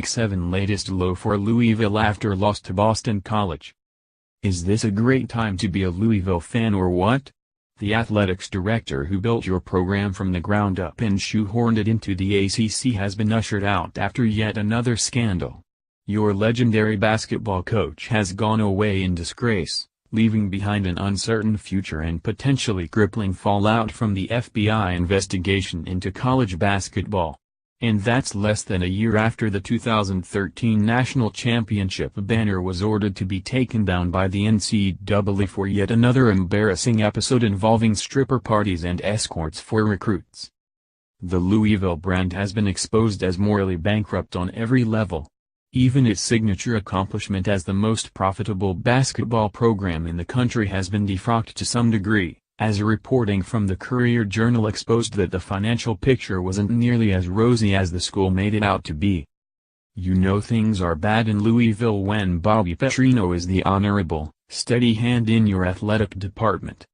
Week 7 latest low for Louisville after loss to Boston College. Is this a great time to be a Louisville fan or what? The athletics director who built your program from the ground up and shoehorned it into the ACC has been ushered out after yet another scandal. Your legendary basketball coach has gone away in disgrace, leaving behind an uncertain future and potentially crippling fallout from the FBI investigation into college basketball. And that's less than a year after the 2013 National Championship banner was ordered to be taken down by the NCAA for yet another embarrassing episode involving stripper parties and escorts for recruits. The Louisville brand has been exposed as morally bankrupt on every level. Even its signature accomplishment as the most profitable basketball program in the country has been defrocked to some degree, as reporting from the Courier-Journal exposed that the financial picture wasn't nearly as rosy as the school made it out to be. You know things are bad in Louisville when Bobby Petrino is the honorable, steady hand in your athletic department.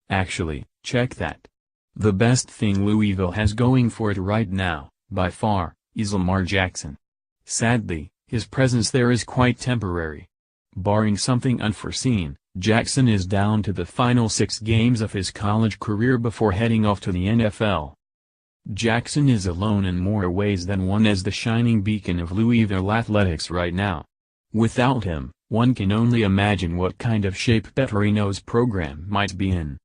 Actually, check that. The best thing Louisville has going for it right now, by far, is Lamar Jackson. Sadly, his presence there is quite temporary. Barring something unforeseen, Jackson is down to the final 6 games of his college career before heading off to the NFL. Jackson is alone in more ways than one as the shining beacon of Louisville athletics right now. Without him, one can only imagine what kind of shape Petrino's program might be in.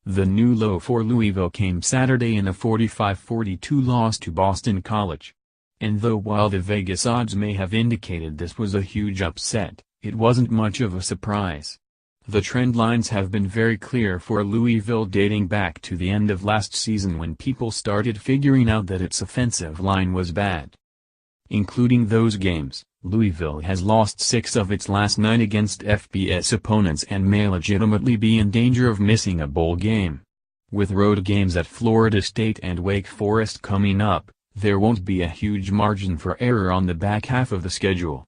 The new low for Louisville came Saturday in a 45-42 loss to Boston College. And though while the Vegas odds may have indicated this was a huge upset, it wasn't much of a surprise. The trend lines have been very clear for Louisville dating back to the end of last season when people started figuring out that its offensive line was bad. Including those games, Louisville has lost 6 of its last 9 against FBS opponents and may legitimately be in danger of missing a bowl game. With road games at Florida State and Wake Forest coming up, there won't be a huge margin for error on the back half of the schedule.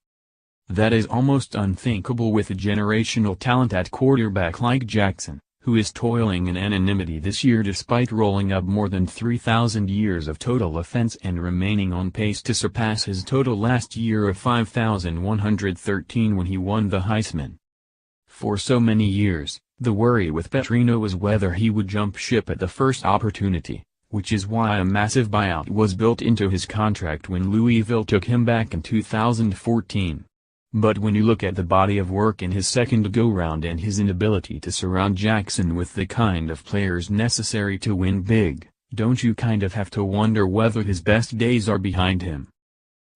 That is almost unthinkable with a generational talent at quarterback like Jackson, who is toiling in anonymity this year despite rolling up more than 3,000 years of total offense and remaining on pace to surpass his total last year of 5,113 when he won the Heisman. For so many years, the worry with Petrino was whether he would jump ship at the first opportunity, which is why a massive buyout was built into his contract when Louisville took him back in 2014. But when you look at the body of work in his second go-round and his inability to surround Jackson with the kind of players necessary to win big, don't you kind of have to wonder whether his best days are behind him?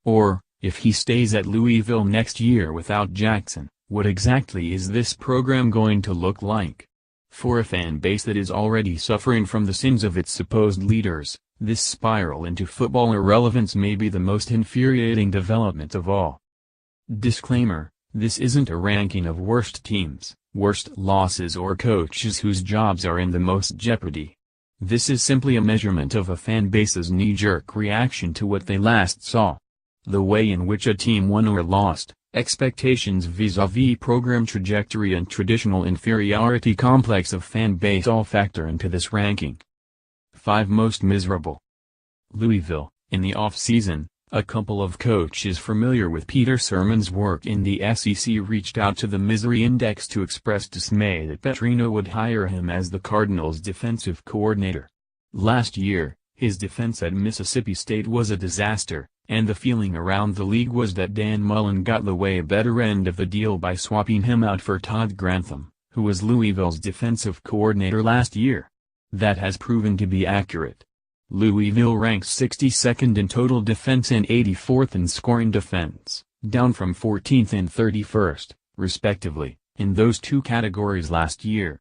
Or, if he stays at Louisville next year without Jackson, what exactly is this program going to look like? For a fan base that is already suffering from the sins of its supposed leaders, this spiral into football irrelevance may be the most infuriating development of all. Disclaimer: this isn't a ranking of worst teams, worst losses or coaches whose jobs are in the most jeopardy. This is simply a measurement of a fan base's knee-jerk reaction to what they last saw. The way in which a team won or lost, expectations vis-à-vis program trajectory and traditional inferiority complex of fan base all factor into this ranking. 5 Most Miserable. Louisville. In the off-season, a couple of coaches familiar with Peter Sirmon's work in the SEC reached out to the Misery Index to express dismay that Petrino would hire him as the Cardinals' defensive coordinator. Last year, his defense at Mississippi State was a disaster, and the feeling around the league was that Dan Mullen got the way better end of the deal by swapping him out for Todd Grantham, who was Louisville's defensive coordinator last year. That has proven to be accurate. Louisville ranks 62nd in total defense and 84th in scoring defense, down from 14th and 31st, respectively, in those 2 categories last year.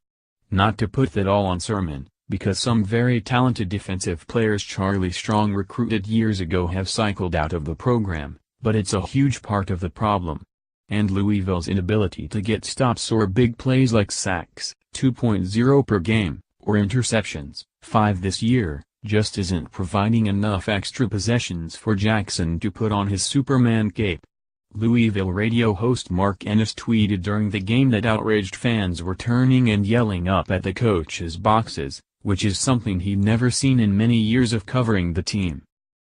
Not to put that all on Sirmon, because some very talented defensive players Charlie Strong recruited years ago have cycled out of the program, but it's a huge part of the problem. And Louisville's inability to get stops or big plays like sacks, 2.0 per game, or interceptions, 5 this year, just isn't providing enough extra possessions for Jackson to put on his Superman cape. Louisville radio host Mark Ennis tweeted during the game that outraged fans were turning and yelling up at the coach's boxes, which is something he'd never seen in many years of covering the team.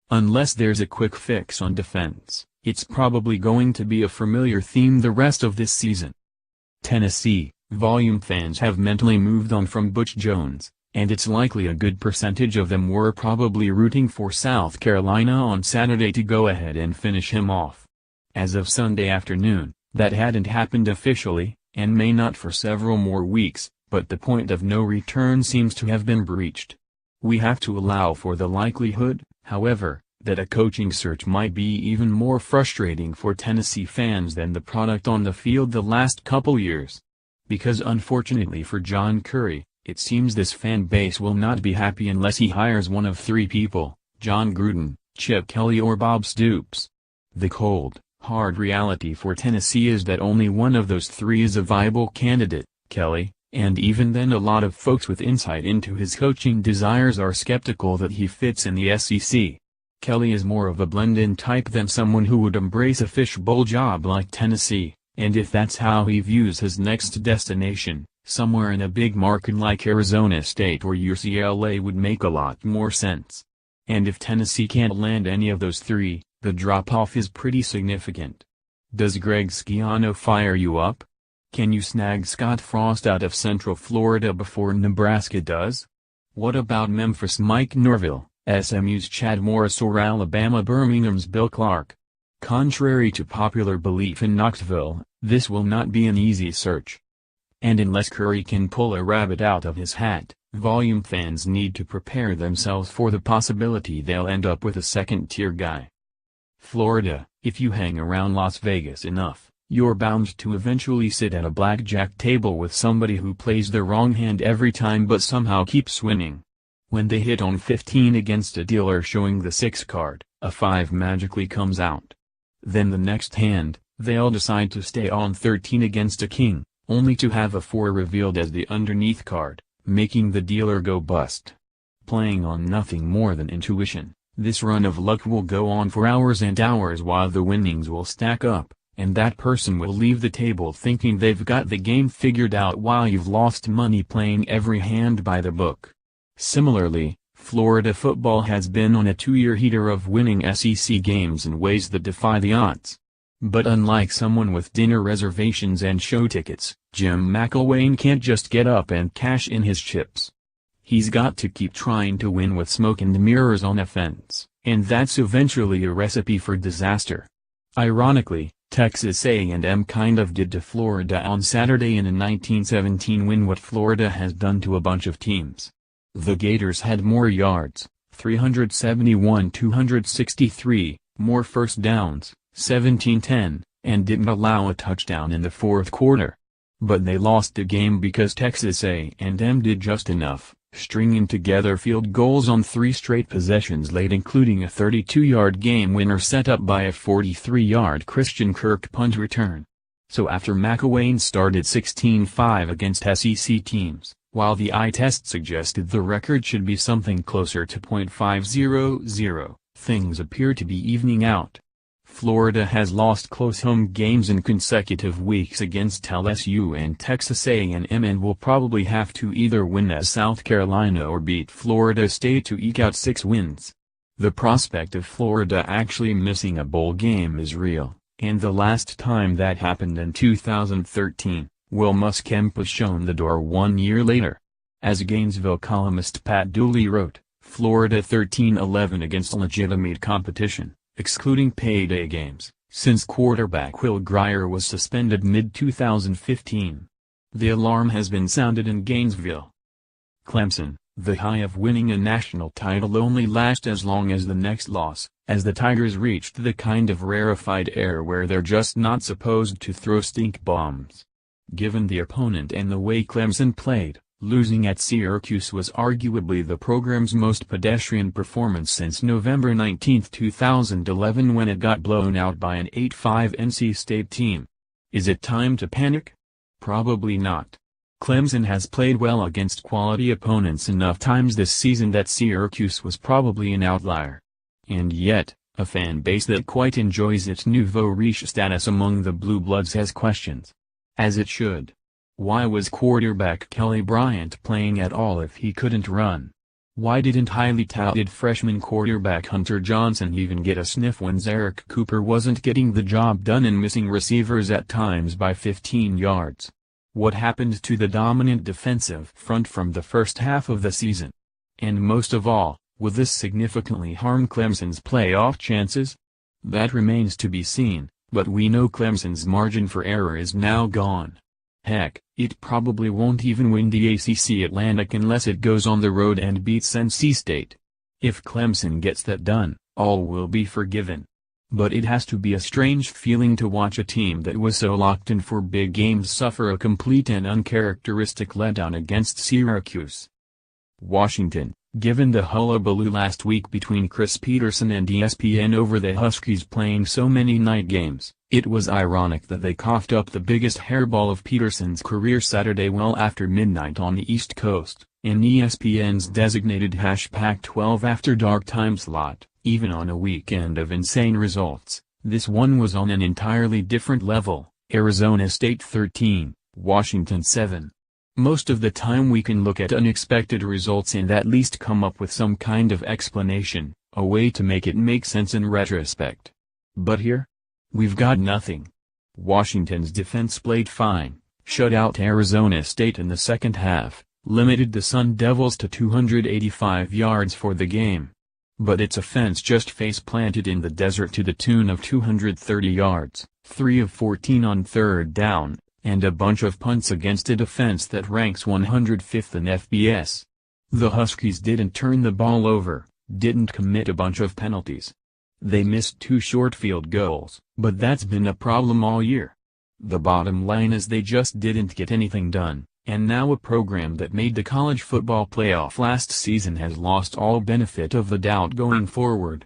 Unless there's a quick fix on defense, It's probably going to be a familiar theme the rest of this season. Tennessee, volume fans have mentally moved on from Butch Jones, and it's likely a good percentage of them were probably rooting for South Carolina on Saturday to go ahead and finish him off. As of Sunday afternoon, that hadn't happened officially, and may not for several more weeks, but the point of no return seems to have been breached. We have to allow for the likelihood, however, that a coaching search might be even more frustrating for Tennessee fans than the product on the field the last couple years. Because unfortunately for John Currie, it seems this fan base will not be happy unless he hires one of three people: John Gruden, Chip Kelly or Bob Stoops. The cold, hard reality for Tennessee is that only one of those three is a viable candidate, Kelly, and even then a lot of folks with insight into his coaching desires are skeptical that he fits in the SEC. Kelly is more of a blend-in type than someone who would embrace a fishbowl job like Tennessee, and if that's how he views his next destination, somewhere in a big market like Arizona State or UCLA would make a lot more sense. And if Tennessee can't land any of those three, the drop-off is pretty significant. Does Greg Schiano fire you up? Can you snag Scott Frost out of Central Florida before Nebraska does? What about Memphis Mike Norville, SMU's Chad Morris or Alabama Birmingham's Bill Clark? Contrary to popular belief in Knoxville, this will not be an easy search. And unless Currie can pull a rabbit out of his hat, volume fans need to prepare themselves for the possibility they'll end up with a second-tier guy. Florida, if you hang around Las Vegas enough, you're bound to eventually sit at a blackjack table with somebody who plays the wrong hand every time but somehow keeps winning. When they hit on 15 against a dealer showing the 6 card, a 5 magically comes out. Then the next hand, they'll decide to stay on 13 against a king, only to have a 4 revealed as the underneath card, making the dealer go bust. Playing on nothing more than intuition, this run of luck will go on for hours and hours while the winnings will stack up, and that person will leave the table thinking they've got the game figured out while you've lost money playing every hand by the book. Similarly, Florida football has been on a 2-year heater of winning SEC games in ways that defy the odds. But unlike someone with dinner reservations and show tickets, Jim McElwain can't just get up and cash in his chips. He's got to keep trying to win with smoke and mirrors on offense, and that's eventually a recipe for disaster. Ironically, Texas A&M kind of did to Florida on Saturday in a 1917 win what Florida has done to a bunch of teams. The Gators had more yards, 371-263, more first downs, 17-10, and didn't allow a touchdown in the fourth quarter. But they lost the game because Texas A&M did just enough, stringing together field goals on 3 straight possessions late, including a 32-yard game winner set up by a 43-yard Christian Kirk punt return. So after McElwain started 16-5 against SEC teams, while the eye test suggested the record should be something closer to .500, things appear to be evening out. Florida has lost close home games in consecutive weeks against LSU and Texas A&M and will probably have to either win at South Carolina or beat Florida State to eke out 6 wins. The prospect of Florida actually missing a bowl game is real, and the last time that happened in 2013, Will Muschamp was shown the door 1 year later. As Gainesville columnist Pat Dooley wrote, Florida 13-11 against legitimate competition, excluding payday games, since quarterback Will Grier was suspended mid-2015. The alarm has been sounded in Gainesville. Clemson, the high of winning a national title only lasts as long as the next loss, as the Tigers reached the kind of rarefied air where they're just not supposed to throw stink bombs. Given the opponent and the way Clemson played, losing at Syracuse was arguably the program's most pedestrian performance since November 19, 2011 when it got blown out by an 8-5 NC State team. Is it time to panic? Probably not. Clemson has played well against quality opponents enough times this season that Syracuse was probably an outlier. And yet, a fan base that quite enjoys its nouveau riche status among the Blue Bloods has questions. As it should. Why was quarterback Kelly Bryant playing at all if he couldn't run? Why didn't highly touted freshman quarterback Hunter Johnson even get a sniff when Zerrick Cooper wasn't getting the job done and missing receivers at times by 15 yards? What happened to the dominant defensive front from the first half of the season? And most of all, will this significantly harm Clemson's playoff chances? That remains to be seen, but we know Clemson's margin for error is now gone. Heck, it probably won't even win the ACC Atlantic unless it goes on the road and beats NC State. If Clemson gets that done, all will be forgiven. But it has to be a strange feeling to watch a team that was so locked in for big games suffer a complete and uncharacteristic letdown against Syracuse. Washington, given the hullabaloo last week between Chris Peterson and ESPN over the Huskies playing so many night games, it was ironic that they coughed up the biggest hairball of Peterson's career Saturday well after midnight on the East Coast, in ESPN's designated #12 After Dark time slot. Even on a weekend of insane results, this one was on an entirely different level. Arizona State 13, Washington 7. Most of the time we can look at unexpected results and at least come up with some kind of explanation, a way to make it make sense in retrospect. But here? We've got nothing. Washington's defense played fine, shut out Arizona State in the second half, limited the Sun Devils to 285 yards for the game. But its offense just face-planted in the desert to the tune of 230 yards, 3 of 14 on third down, and a bunch of punts against a defense that ranks 105th in FBS. The Huskies didn't turn the ball over, didn't commit a bunch of penalties. They missed 2 short field goals, but that's been a problem all year. The bottom line is they just didn't get anything done, and now a program that made the college football playoff last season has lost all benefit of the doubt going forward.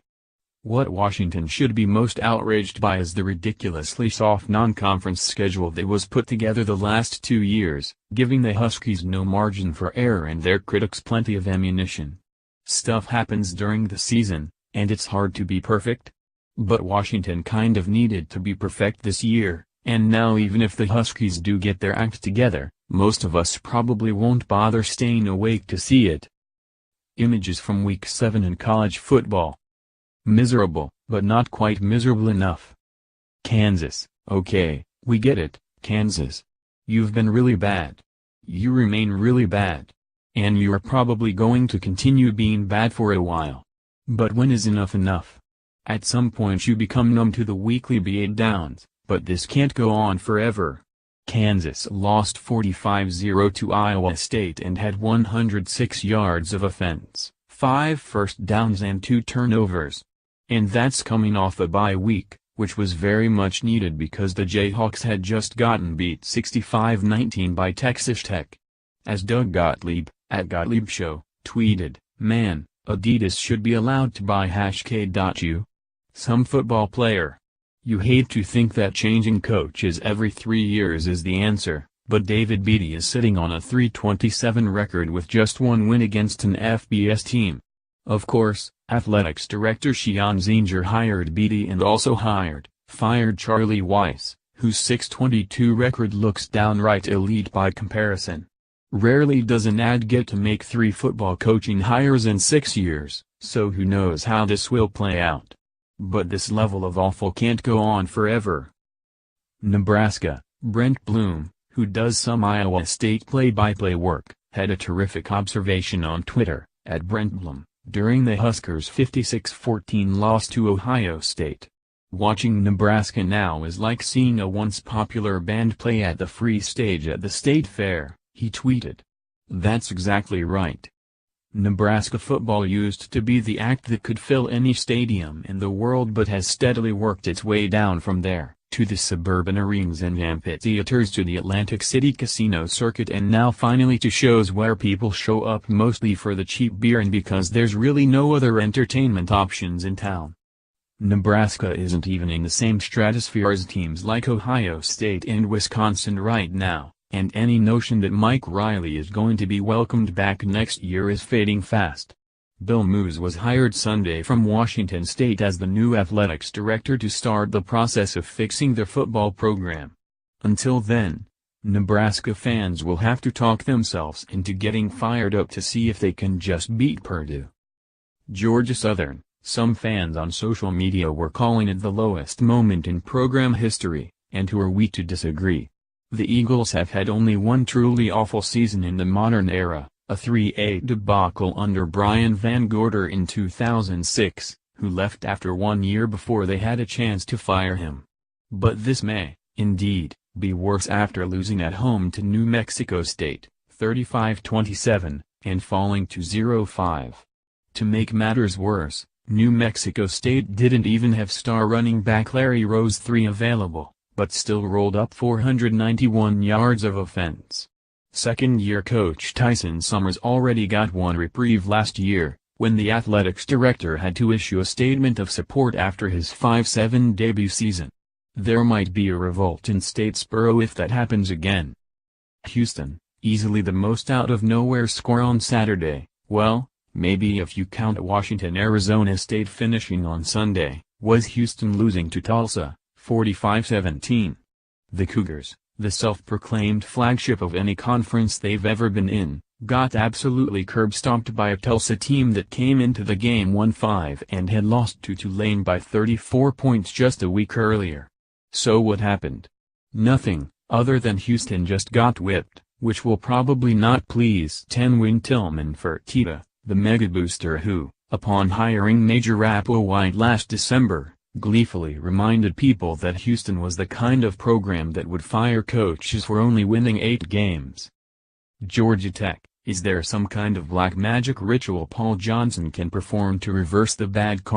What Washington should be most outraged by is the ridiculously soft non-conference schedule that was put together the last 2 years, giving the Huskies no margin for error and their critics plenty of ammunition. Stuff happens during the season, and it's hard to be perfect. But Washington kind of needed to be perfect this year, and now even if the Huskies do get their act together, most of us probably won't bother staying awake to see it. Images from Week 7 in college football. Miserable, but not quite miserable enough. Kansas, okay, we get it, Kansas. You've been really bad. You remain really bad. And you're probably going to continue being bad for a while. But when is enough enough? At some point you become numb to the weekly beatdowns, but this can't go on forever. Kansas lost 45-0 to Iowa State and had 106 yards of offense, 5 first downs and 2 turnovers. And that's coming off a bye week, which was very much needed because the Jayhawks had just gotten beat 65-19 by Texas Tech. As Doug Gottlieb, at Gottlieb Show, tweeted, "Man, Adidas should be allowed to buy #K.U. Some football player." You hate to think that changing coaches every 3 years is the answer, but David Beatty is sitting on a 3-27 record with just 1 win against an FBS team. Of course, athletics director Shion Zinger hired Beatty and also fired Charlie Weiss, whose 6-22 record looks downright elite by comparison. Rarely does an ad get to make 3 football coaching hires in 6 years, so who knows how this will play out. But this level of awful can't go on forever. Nebraska, Brent Bloom, who does some Iowa State play-by-play work, had a terrific observation on Twitter, at Brent Bloom, during the Huskers' 56-14 loss to Ohio State. Watching Nebraska now is like seeing a once popular band play at the free stage at the state fair, he tweeted. That's exactly right. Nebraska football used to be the act that could fill any stadium in the world but has steadily worked its way down from there, to the suburban arenas and amphitheaters to the Atlantic City casino circuit and now finally to shows where people show up mostly for the cheap beer and because there's really no other entertainment options in town. Nebraska isn't even in the same stratosphere as teams like Ohio State and Wisconsin right now. And any notion that Mike Riley is going to be welcomed back next year is fading fast. Bill Moos was hired Sunday from Washington State as the new athletics director to start the process of fixing the football program. Until then, Nebraska fans will have to talk themselves into getting fired up to see if they can just beat Purdue. Georgia Southern. Some fans on social media were calling it the lowest moment in program history, and who are we to disagree? The Eagles have had only one truly awful season in the modern era, a 3-8 debacle under Brian Van Gorder in 2006, who left after 1 year before they had a chance to fire him. But this may, indeed, be worse after losing at home to New Mexico State, 35-27, and falling to 0-5. To make matters worse, New Mexico State didn't even have star running back Larry Rose 3 available, but still rolled up 491 yards of offense. Second-year coach Tyson Summers already got one reprieve last year, when the athletics director had to issue a statement of support after his 5-7 debut season. There might be a revolt in Statesboro if that happens again. Houston, easily the most out-of-nowhere score on Saturday, well, maybe if you count Washington-Arizona State finishing on Sunday, was Houston losing to Tulsa, 45-17. The Cougars, the self-proclaimed flagship of any conference they've ever been in, got absolutely curb-stomped by a Tulsa team that came into the game 1-5 and had lost to Tulane by 34 points just a week earlier. So what happened? Nothing, other than Houston just got whipped, which will probably not please 10-win Tillman Fertitta, the mega booster who, upon hiring Major Applewhite last December, gleefully reminded people that Houston was the kind of program that would fire coaches for only winning 8 games. Georgia Tech, is there some kind of black magic ritual Paul Johnson can perform to reverse the bad karma?